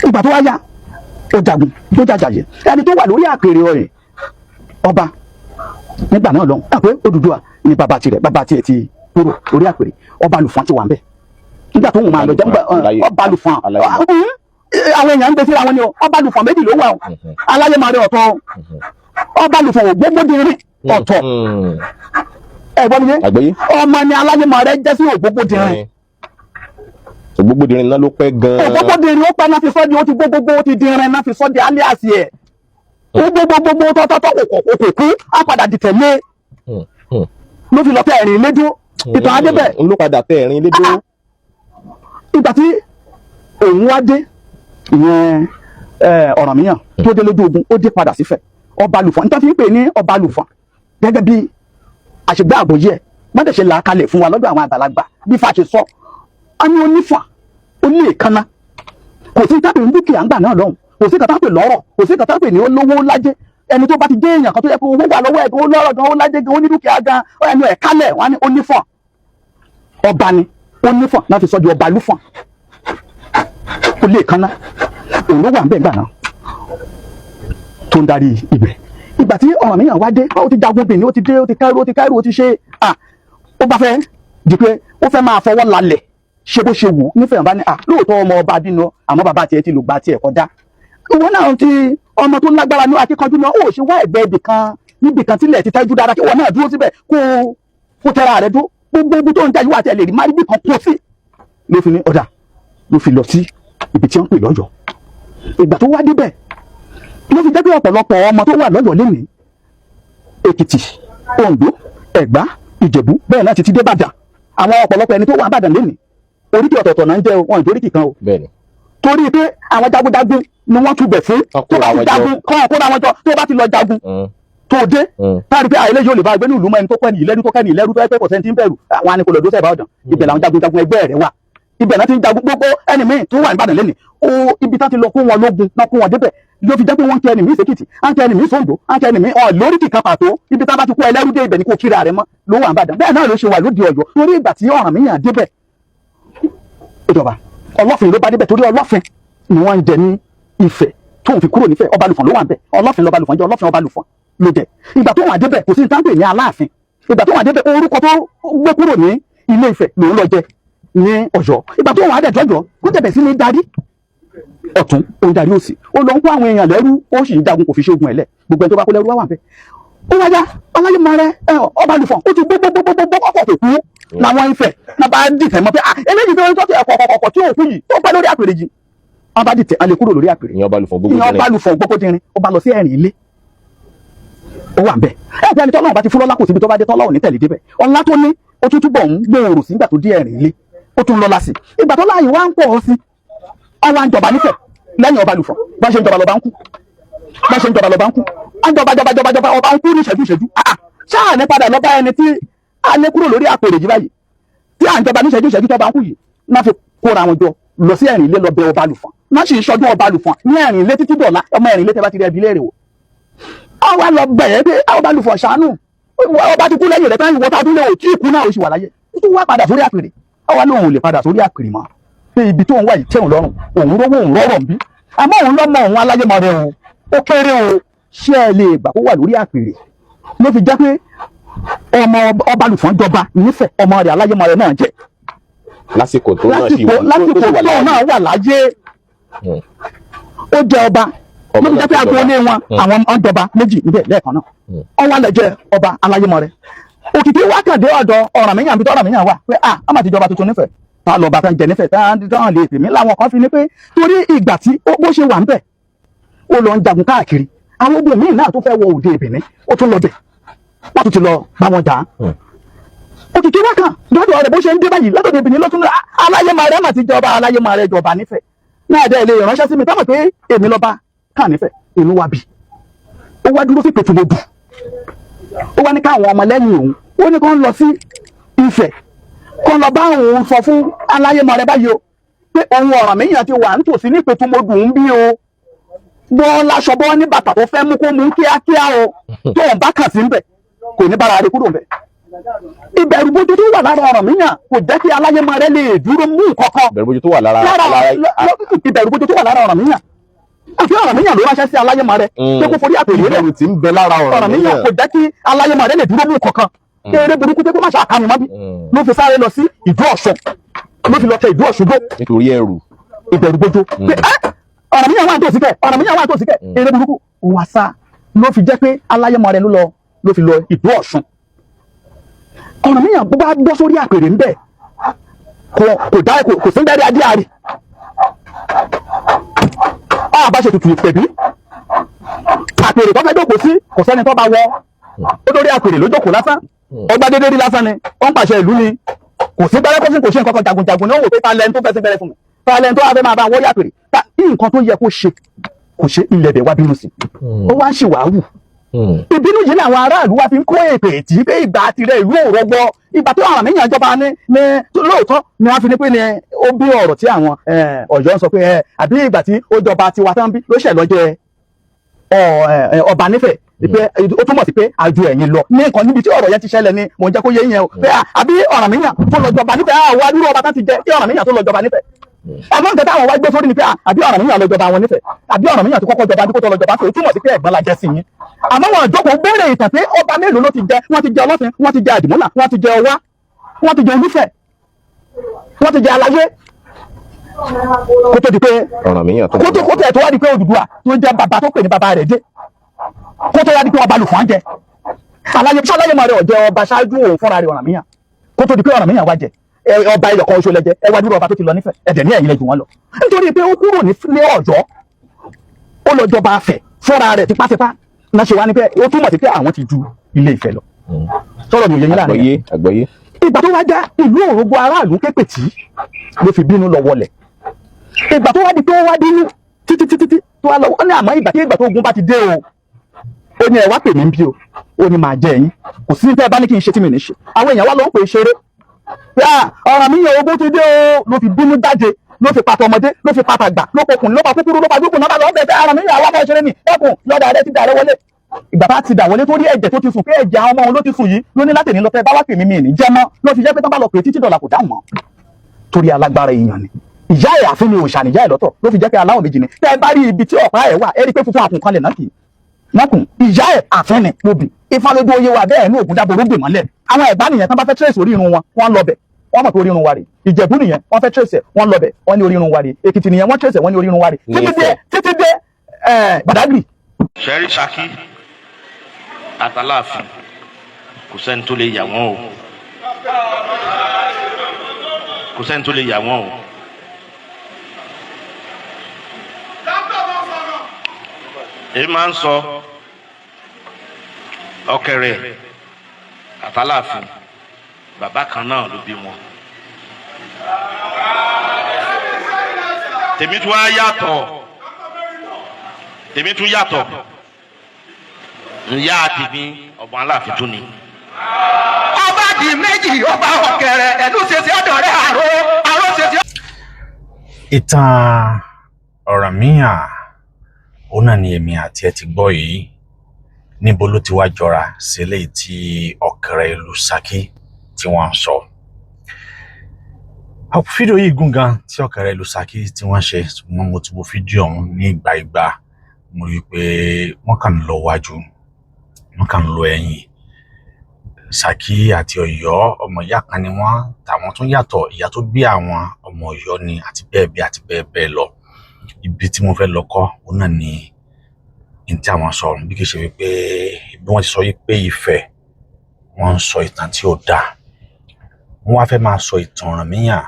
ìgbà tó wá yá ó jagun tó jàjàyè ẹni tó wà lórí àpèrè ọ̀rẹ́ ọba nígbà náà lọ́hùn àpé Odùduwà ni bàbá tiẹ̀ ti kúrò lórí àpèrè ọba Lùfọ̀n ti wà ń bẹ̀ nígbà tó ń máa lọ jẹ́ ọba Lùfọ̀n àwọn èèyàn ń gbé síra wọn ni ọba Lùfọ̀n méjì ló wà o Aláyémọrè ọ̀tọ̀ ọba Lùfọ̀n Ògbógbódìrín ọ̀tọ̀ ẹ̀gbọ́n mi yé ọmọ ni Aláyémọrè jẹ́ sí Ògbógbódìrín Ògbógbódìrín náà ló pẹ́ gan-an Ògbógbódìrín ó pẹ́ náà fi sọ́ di ó ti gbogbogbò ó ti dìrín náà fi sọ́ di alias ẹ̀ ó gbogbogbò tọ́tọ́tọ́ òkòkú á padà dìtẹ̀lé ló fi lọ tẹ ẹ̀rìn lédó ìtàn adébẹ̀ ló padà tẹ ẹ̀rìn lédó ìgbà tí òun wá dé ìyẹn Ọ̀rànmíyàn tó dé lójú ogun ó dé padà sífẹ̀ ọba Lùfọ̀n nítorí fi ń pè ní ọba Lùfọ̀n gẹ́gẹ́ bí àṣegbé àgbòyẹ mọ́tẹ̀ ṣe là á kalẹ̀ fún wa lọ́dọ̀ àwọn àgbàlagbà bí fa ṣe sọ a ní onífà ó ní èékánná kò sí tápè ní dúkìá ńgbà náà lọ́hùn kò sí kàtà pè lọ́rọ̀ kò sí kàtà pè ní olówó lájẹ́ ẹni tó bá ti dé èèyàn kan tó yẹ kó owó wà lọ́wọ́ ẹ̀ gan ó lọ́rọ̀ gan ó lájẹ́ gan ó ní dúkìá gan ẹnu ẹ̀ kálẹ̀ wọn á ní onífà ọba ni onífà náà fi sọ di ọba Lùfọ̀n ó lè kánná òun ló wà níbẹ̀ gbà náà tó ń darí ibẹ̀ ìgbà tí Ọ̀rànmíyàn wá dé ó ti jagun Bìnní ó ti dé ó ti kẹ́rù ó ti ṣe ó bá fẹ́ di pé ó fẹ́ máa fọwọ́ lálẹ̀ ṣe bó ṣe wù nífẹ̀ẹ́ bá ní lóòótọ́ ọmọ ọba bínú àmọ́ bàbá tiẹ̀ ti lò gba tiẹ̀ kọjá ìwọ náà ti ọmọ tó lágbára ní akíkanjú náà ó ṣe wá ẹ̀gbẹ́ níbì kan tílẹ̀ ti tẹ́jú dára kí ìwọ náà dúró síbẹ̀ kó tẹ́ra rẹ̀ dúró gbogbo ibi tó ń jà yíwá àti ẹ̀lẹ́rìí má rí bí kan kó sí ló fi ní ọ̀dà ló fi lọ sí ibi tí wọ́n pè lọ́yọ̀ọ́ ìgbà tó wá débẹ̀ ló fi jẹ́ pé ọ̀pọ̀lọpọ̀ ọmọ tó wà lọ́yọ̀ọ́ lénìí Èkìtì Oǹdó Ẹ̀gbá Ìjẹ̀bú bẹ́ẹ̀ náà ti dé Ìbàdàn àwọn ọ̀pọ̀lọpọ̀ ẹni tó wà Ìbàdàn lénìí oríkì ọ̀tọ̀ọ̀tọ̀ náà ń jẹ́ wọn ìdóríkì kan o torí pé àwọn jagunjagun ni wọ́n túbẹ̀ fún tó bá ti jagun kọ́ kóra wọn jọ tó bá ti lọ jagun tó dé táàrí pé àìlè yóò lè bá ẹgbẹ́ ní ìlú mọ́ ẹni tó kẹ́ni ìlẹ́rú tó kẹ́ni ìlẹ́rú tó ẹgbẹ́ pọ̀sẹ́ntì ń bẹ̀rù àwọn anìkọlọ̀ dó sẹ́ẹ̀bà ọ̀dàn ibẹ̀ làwọn jagunjagun ẹgbẹ́ rẹ̀ wà ibẹ̀ náà ti ń jagun gbogbo ẹni míì tó wà Ìbàdàn lẹ́nìí ibi tá ti lọ kó wọn lógun náà kó wọn débẹ̀ ló fi jẹ́ pé wọ́n ń kẹ́ ẹni míì sèkìtì à ń kẹ́ ẹni míì sóńdó à ń kẹ́ ẹni míì lóríkì kan pàtó ibi tá bá ti kó ẹlẹ́rú dé ibẹ̀ ni kò kíra rẹ̀ mọ́ ló wà Ìbàdàn bẹ́ẹ̀ náà ló ṣe wà lóde Ọ̀yọ́ torí ìgbà tí Ọ̀rànmíyàn débẹ̀ ìjọba Ọlọ́fin ló bá débẹ̀ torí Ọlọ́fin ni wọ́n ń jẹ ní Ifẹ̀ tóun fi kúrò nífẹ̀ ọba Lùfọ̀n ló wà ń bẹ̀ Ọlọ́fin lọ́ba Lùfọ̀n jẹ́ Ọlọ́fin ọba Lùfọ̀n ló jẹ ìgbà tó wà débẹ̀ kò sí ní táǹpẹ̀ ní Aláàfin ìgbà tó wà débẹ̀ orúkọ tó gbé kúrò ní Ilé Ifẹ̀ lòun lọ jẹ ní Ọ̀yọ́ ìgbà tó wà dẹ̀ jọjọ kó tẹ̀bẹ̀ sí ní darí ọ̀tún òun darí òsì ó lọ ń kó àwọn èèyàn lẹ́rú ó sì ń jagun kò fi ṣe ogun ẹ̀lẹ́ gbogbo ẹni tó bá kó lẹ́rú wá wà bẹ́ẹ̀ ó wáyá Aláyémọrẹ Ọbalùfọ̀n ó ti gbogbo ọkọ̀ tó kú làwọn Ifẹ̀ náà bá dìtẹ̀ mọ́ pé eléyìí tó ti ọkọ̀ tí ò kú yìí tó pẹ́ lórí àpèrè yìí wọ́n bá dìtẹ̀ alẹ́ kúrò lórí àpèrè ìyẹn Ọbalùfọ̀n gbogbo dínrín ó bá lọ sí ẹ̀rìn ilé ó wà bẹ́ẹ̀ ẹ̀ẹ́dẹ́ ẹni tọ́lọ́run bá ti fún lọ́lá kò síbi tó bá dé tọ́lọ́run ní tẹ̀lé débẹ̀ ọlá tó ní ó tún túbọ̀ ń gbòòrò sí ìgbà tó dé ẹ̀rìn ilé ó tún lọ́lá sí ìgbà tó láàyè wá ń pọ̀ sí ọwọ́ àjọba nífẹ̀ẹ́ lẹ́yìn Ọbalùfọ̀n bá ṣe ń jọba lọ́ba ń kú àjọba ọba ń kú ní ìṣẹ́jú ṣáà ní padà lọ́ba ẹni tí a lé kúrò lórí àpèrè yìí báyìí tí à ń jọba ní ìṣẹ́jú tó bá ń kú yìí náà fi kóra wọn jọ lọ sí ẹ̀rìn ilé lọ bẹ Ọbalùfọ̀n náà sì ń ṣọdún Ọbalùfọ̀n ní ẹ̀rìn ilé títí dọ̀la ọmọ ẹ̀rìn ilé tẹ́ bá ti rí ẹbí léèrè wò àwa lọ bẹ̀ẹ́ pé Ọbalùfọ̀n ṣàánú ọba ti kú lẹ́yìn rẹ̀ tán ìwọ́ta dúró ò tí ì kú náà ó sì wà láyé tó wá padà sórí àpèrè àwa lóun ò lè padà sórí àpèrè mọ́ pé ibi tó ń wá yìí tẹ̀wọ̀n lọ́rùn òun rówó òun rọ́rọ̀ ń bí àmọ́ òun lọ́mọ òun Aláyémọrẹ o ó kéré o ṣé ẹ lè gbà kó wà lórí àpèrè ló fi jẹ́ pé ọmọ Ọbalùfọ̀n jọba nífẹ̀ẹ́ ọmọ rẹ̀ Aláyémọrẹ náà jẹ́ lásìkò tó náà wà láyé ó jẹ ọba ló fi jẹ́ pé agboolé wọn àwọn ọjọba méjì níbẹ̀ lẹ́ẹ̀kan náà ọwọ́ alẹ́ jẹ ọba Aláyémọrẹ òkìkí wákàndé ọ̀dọ̀ Ọ̀rànmíyàn bí Ọ̀rànmíyàn wà pé a máa ti jọba tuntun nífẹ̀ẹ́ tá a lọ bá fẹ́ jẹ nífẹ̀ẹ́ tá a lè pèmí láwọn kan fi ní pé torí ìgbà tí bó ṣe wà ń bẹ̀ ó lọ ń jagun káàkiri àwọn obìnrin míì náà tó fẹ́ wọ òde Benin ó tún lọ bẹ̀ wọ́n tún ti lọ bá wọn jà á òkìkí wákàn lọ́dọ̀ rẹ̀ bó ṣe ń dé báyìí lọ́dọ̀ Benin lọ́tún Aláyémọrẹ mà ti jọba Aláyémọrẹ jọba nífẹ̀ẹ́ náà dẹ́ lè ránṣẹ́ sí mi táwọn pé èmi lọ́ba kàn nífẹ̀ẹ́ inú wa bì ó wá dúró sí pẹ̀tùmọ̀dù ó wá ní káwọn ọmọlẹ́yìn òun ó ní kó ń lọ sí Ifẹ̀ kó lọ bá òun sọ fún Aláyémọrẹ báyìí o pé òun Ọ̀rànmíyàn ti wà nítòsí ní pẹ̀tùmọ̀dù ń bí o bọ́ láṣọ bọ́ ní bàtà tó fẹ́ mú kó mú kíákíá o tó ń bá kàn sí ń bẹ̀ kò ní bára rẹ̀ kúrò ń bẹ̀ ìbẹ̀rù bójú tó wà lára Ọ̀rànmíyàn kò jẹ́ kí Aláyémọrẹ lè dúró mú nǹkankan ìbẹ̀rù bójú tó wà lára Ọ̀rànmíyàn àfi Ọ̀rànmíyàn ló ránṣẹ́ sí Aláyémọrẹ pé kó forí àpèrè rẹ̀ ìbẹ̀rù tí ń bẹ lára Ọ̀rànmíyàn kò jẹ́ kí Aláyémọrẹ lè dúró mú nǹkankan eré burúkú pé kó má ṣàkàmù mọ́ bí ló fi sáré lọ sí Ìdó Ọ̀ṣun ló fi lọ tẹ Ìdó Ọ̀ṣun dó nítorí ẹrù ìbẹ̀rù bójú pé Ọ̀rànmíyàn wà tó sí kẹ̀ eré burúkú wà sá ló fi jẹ́ pé Aláyémọrẹ ló fi lọ Ìdó Ọ̀ṣun Ọ̀rànmíyàn bó bá bọ́ sórí àpèrè ń bẹ̀ kò sí dárí adé àrí bá ṣe tutù pẹ̀bí àpèrè tó fẹ́ dòkó sí kò sẹ́ni tó bá wọ ó lórí àpèrè ló jókòó lásán ọgbà dédé rí lásán ni ó ń pàṣẹ ìlú ni kò sí gbẹ́rẹ́ kó sì kò ṣe nǹkan kan jagunjagun ní ó wò pé talent tó fẹ́ sí gbẹ́rẹ́ fún mi talent tó wá fẹ́ máa bá wọ́rí àpèrè nǹkan tó yẹ kó ṣe kò ṣe ilẹ̀ bẹ̀ wá bínú sí ó wá ń ṣìwàhù ìbínú yìí ni àwọn aráàlú wa fi ń kó èpè tí pé ìgbà tirẹ̀ ìlú òrọgbọ ìgbà tó Ọ̀rànmíyàn jọba ní lóòótọ́ ni wọ́n fi ní pé ni ó bí ọ̀rọ̀ tí àwọn Ọ̀yọ́ ń sọ pé àbí ìgbà tí ó jọba tiwa tán bí ló ṣẹ̀ lọ jẹ ọba nífẹ̀ẹ́ pé ó túmọ̀ sí pé àjò ẹ̀yìn lọ ní nǹkan níbi tí ọ̀rọ̀ yẹn ti ṣẹlẹ̀ ni mò ń jẹ́ kó yé yẹn o pé àbí Ọ̀rànmíyàn tó lọ jọba nífẹ̀ẹ́ àwọn adúrú ọba tán ti jẹ kí Ọ̀rànmíyàn tó lọ jọba nífẹ̀ẹ́ àmọ́ nǹkan táwọn wá gbé sórí ni pé àbí Ọ̀rànmíyàn lọ jọba àwọn nífẹ̀ẹ́ àbí Ọ̀rànmíyàn tó kọ́kọ́ jọba bí kò tó lọ jọba tó túmọ̀ sí pé ẹ̀gbọ́n la jẹ́ sí yín àmọ́ wọn àjọkọ̀ béèrè ìtàn pé ọba mélòó ló ti jẹ wọ́n ti jẹ Ọlọ́fin wọ́n ti jẹ Àdìmúlà wọ́n ti jẹ Ọwá wọ́n ti jẹ Olúfẹ̀ wọ́n ti jẹ Aláyé kó tó di pé Ọ̀rànmíyàn tó kó tó ẹ̀ tó wá di pé Odùduwà tó jẹ bàbá tó pè ní bàbá rẹ̀ dé kó tó wá di pé Ọbalùfọ̀n jẹ Aláyémọrẹ ó jẹ ọba ṣáájú òun fúnra rẹ̀ Ọ̀rànmíyàn kó tó di pé Ọ̀rànmíyàn wá jẹ ọba ilẹ̀kọ̀ oṣù lẹ́jẹ́ ẹ wá dúró ọba tó ti lọ nífẹ̀ẹ́ ẹ̀dẹ̀ ní ẹ̀yìn lẹ́jù wọn lọ nítorí pé ó kúrò ní Ọ̀yọ́ ó lọ jọba Afẹ̀ fúnra rẹ̀ tipátipá náà ṣe wá ní pé ó túmọ̀ sí pé àwọn ti ju Ilé Ifẹ̀ lọ sọ̀rọ̀ ní òye yín láàrin àgbọ́yé ìgbà tó wá já ìlú òrògbò aráàlú képe tí ló fi bínú lọ wọlẹ̀ ìgbà tó wá di pé ó wá bínú títí tó wá lọ ó ní àmọ́ ìgbà tó ogun bá ti dé o ó ní ẹ wá pè mí bí o ó ní máa jẹ yín kò sí ní tẹ́ ẹ bá ní kí n ṣe tí mi ní ṣe àwọn èèyàn wá lọ ń pè é ṣeré Ọ̀rànmíyàn ogun ti dé o ló fi bínú jáde ló fi pàtó ọmọdé ló fi pàtó àgbà ló pokùn ló pa kúkúrú ló pa dúkùn náà bá lọ bẹ̀ẹ́ Ọ̀rànmíyàn àwọn ọmọ ìṣeré ni ẹkùn lọ́dà rẹ ti dà rẹ wọlé ìgbà bá ti dà wọlé tó rí ẹ̀jẹ̀ tó ti sùn pé ẹ̀jẹ̀ àwọn ọmọ òun ló ti sùn yìí ló ní láti ní lọ fẹ́ bá wá pè mí mi ní jẹ́ mọ́ ló fi jẹ́ pé tán bá lọ pè títí dọ̀là kò dáhùn mọ́ torí alágbára èèyàn ni ìyá ẹ̀ àfin ni òòṣà níyà ẹ̀ lọ́tọ̀ ló fi jẹ́ pé aláwọ̀ méjì ni tẹ́ ẹ bá rí ibi tí ọ̀pá ẹ̀ wà ẹ rí pé funfun àkùn kan lè náà kì í nákùn ìyá ẹ̀ àfin ni lóbì Ifá lójú oyè wa bẹ́ẹ̀ ní ògùn dábò ló gbè mọ́lẹ̀ àwọn ẹ̀gbá nìyẹn tán bá fẹ́ tírèsì orí irun wọn wọ́n lọ bẹ̀ wọ́n mọ̀ pé orí irun wa rè Ìjẹ̀bú nìyẹn wọ́n fẹ́ tírèsì wọ́n lọ bẹ̀ wọ́n ní orí irun wa rè Èkìtì nìyẹn wọ́n tírèsì wọ́n ní orí irun wa rè títí dé Badagry. Ṣẹ́rí Ṣakí àtàláàfin kò sẹ́ni tó lè yà wọ́n o kò sẹ́ni tó lè yà wọ́n o. èyí máa ń sọ Ọ̀kẹrẹ àtàláàfin bàbá kan náà ló bí wọn. tèmi tún wá yàtọ̀ tèmi tún yàtọ̀ ìyá tèmi ọ̀gbọ́n Aláàfin tún ni. ọba di méjì ọba Ọ̀kẹrẹ ẹnu ṣẹṣẹ ọ̀dọ̀ rẹ̀ àrò ṣẹṣẹ. ìtàn Ọ̀rànmíyàn òun náà ni èmi àti ẹ ti gbọ́ yìí. Níbo ló ti wá jọra sí eléyìí tí Ọ̀kẹrẹ ìlú Ṣakí tí wọ́n ń sọ. Fídíò yìí gùn gan tí Ọ̀kẹrẹ ìlú Ṣakí tí wọ́n ṣe, ṣùgbọ́n mo ti wo fídíò ọ̀hún ní ìgbà mo rí i pé wọ́n kàn ń lọ wájú wọ́n kàn ń lọ ẹ̀yìn. Ṣakí àti Ọ̀yọ́ ọmọ ìyá kan ni wọ́n, tàwọn tún yàtọ̀, ìyá tó bí àwọn ọmọ Ọ̀yọ́ ni àti bẹ́ẹ̀ bẹ́ẹ̀ lọ. Ibi tí mo fẹ́ lọ kọ́ òun náà ni tí àwọn sọ bí kì í ṣe wípé bí wọ́n ti sọ wípé Ifẹ̀ wọ́n ń sọ ìtàn tí ó dáa. Wọ́n wá fẹ́ máa sọ ìtàn Ọ̀rànmíyàn,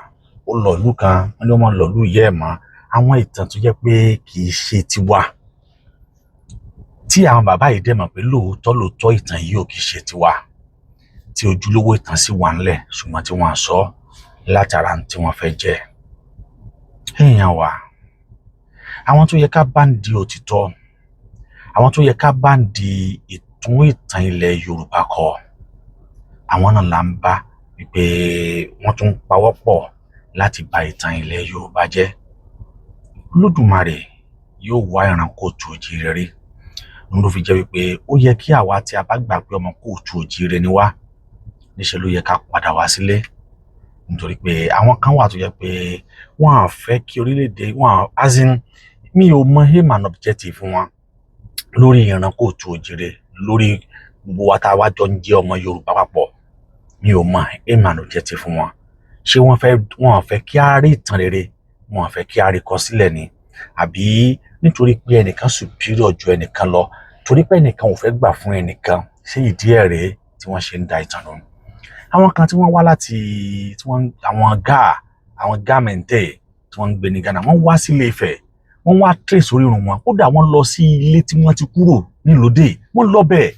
ó lọ ìlú kan, wọ́n ní wọ́n máa lọ ìlú ìyá ẹ̀ mọ́. Àwọn ìtàn tó jẹ́ pé kì í ṣe tiwa, tí àwọn bàbá yìí dẹ̀ mọ̀ pé lóòótọ́ ìtàn yìí ò kì í ṣe tiwa, tí ojúlówó ìtàn sì wà ńlẹ̀, ṣùgbọ́n tí wọ́n sọ látara tí wọ́n fẹ́ jẹ. Èèyàn wa, àwọn tó yẹ ká bá ń di òtítọ́, àwọn tó yẹ ká bá ń di ìtún ìtàn ilẹ̀ Yorùbá kọ, àwọn náà là ń bá wípé wọ́n tún pawọ́pọ̀ láti bà ìtàn ilẹ̀ Yorùbá jẹ́. Olódùmarè yóò wá ìran kóòtù òjíire rí. Ló fi jẹ́ wípé ó yẹ kí àwa tí a bá gbà pé ọmọ kóòtù òjíire ni wá, níṣẹ́ ló yẹ ká padà wá sílé. Nítorí pé àwọn kan wà tó yẹ pé wọ́n á fẹ́ kí orílẹ̀-èdè wọn mi ò mọ aim and objective wọn lórí ìran kóòtù òjíire, lórí gbogbo wa tá a wá jọ ń jẹ́ ọmọ Yorùbá papọ̀. Mi ò mọ aim and objective fún wọn. Ṣé wọ́n fẹ́ kí a rí ìtàn rere, wọ́n fẹ́ kí a rí kọ sílẹ̀ ni, àbí nítorí pé ẹnìkan superior ju ẹnìkan lọ, torí pé ẹnìkan ò fẹ́ gbà fún ẹnìkan, ṣé ìdí ẹ̀ rèé tí wọ́n ṣe ń da ìtàn nù. Àwọn kan tí wọ́n wá láti àwọn gámẹ̀ntẹ̀ tí wọ́n ń gbé ní Ghana, wọ́n wá sí Ilé Ifẹ̀, wọ́n wá trace orírun wọn, kódà wọ́n lọ sí ilé tí wọ́n ti kúrò nílòdè, wọ́n lọ bẹ́ẹ̀.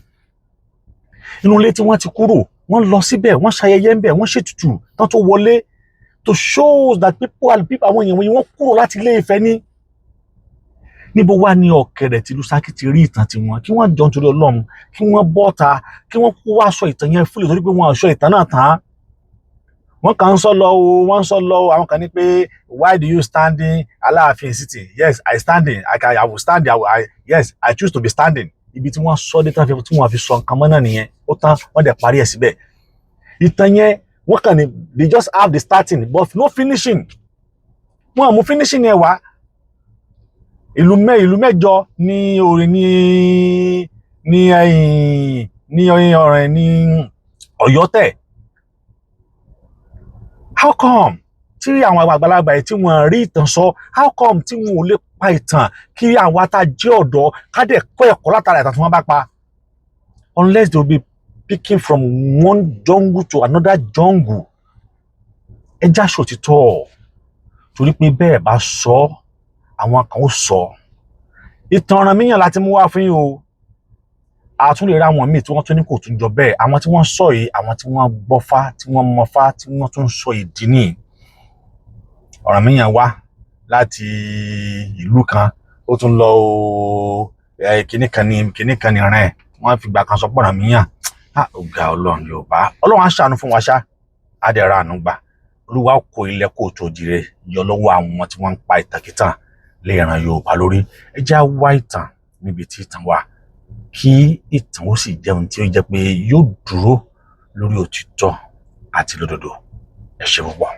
Inú ilé tí wọ́n ti kúrò, wọ́n lọ síbẹ̀, wọ́n ṣayẹyẹ ń bẹ̀, wọ́n ṣètùtù tán tó wọlé, to show that people àwọn èèyàn wọ́n kúrò láti Ilé Ifẹ̀ ní. Níbo wá ní Ọ̀kẹrẹ tìlú Ṣakí ti rí ìtàn tiwọn? Kí wọ́n jọ nítorí Ọlọ́run, kí wọ́n bọ́ta, kí wọ́n kó wá sọ ìtàn yẹn fúlẹ̀, torí pé wọ́n sọ ìtàn náà tán. Wọ́n kàn ń sọ lọ o, wọ́n ń sọ lọ o. Àwọn kan ní pé why do you standing Aláàfin sitting? Yes, I standing. I will stand there. Yes, I choose to be standing. Ibi tí wọ́n sọ dé tán tí wọ́n fi sọ nǹkan mọ́ náà nìyẹn. Ó tán, wọ́n dẹ̀ parí ẹ̀ síbẹ̀. Ìtàn yẹn wọ́n kàn ní they just have the starting but no finishing. Wọ́n àmú finishing yẹn wá. Ìlú mẹ́jọ ní orin ní ọ̀rẹ́ ní Ọ̀yọ́ tẹ̀. How come tí àwọn àgbàlagbà yìí tí wọ́n rí ìtàn sọ, how come tí wọ́n ò lè pa ìtàn kí àwọn ata jẹ́ ọ̀dọ́ ká dẹ̀ kọ́ ẹ̀kọ́ látara ìtàn tí wọ́n bá pa? Unless they will be picking from one jungle to another jungle. Ẹ já ṣòtítọ́, torí pé bẹ́ẹ̀ bá sọ àwọn kan ó sọ. Ìtàn Ọ̀rànmíyàn láti mú wá fún yín o. A tún lè ra àwọn míì tí wọ́n tún ní kò tún jọ bẹ́ẹ̀. Àwọn tí wọ́n sọ yìí, àwọn tí wọ́n gbọ́fá, tí wọ́n mọfá, tí wọ́n tún sọ ìdí nìyí. Ọ̀rànmíyàn wá láti ìlú kan, ó tún lọ kinní kan ní rẹ̀. Wọ́n fi gbà kan sọ pé Ọ̀rànmíyàn ọ̀gá Ọlọ́run Yorùbá. Ọlọ́run á ṣàánú fún wa ṣá, á dẹ̀ ra àánú gbà. Olúwa kó ilẹ̀ kóòtù òjíire yọ lọ́wọ́ àwọn tí wọ́n ń pa ìtàkìtàn lè ran Yorùbá lórí. Ẹ já wá ìtàn níbi tí ìtàn wà, kí ìtàn ó sì jẹun tí ó jẹ́ pé yóò dúró lórí òtítọ́ àti lódodo. Ẹ ṣé púpọ̀.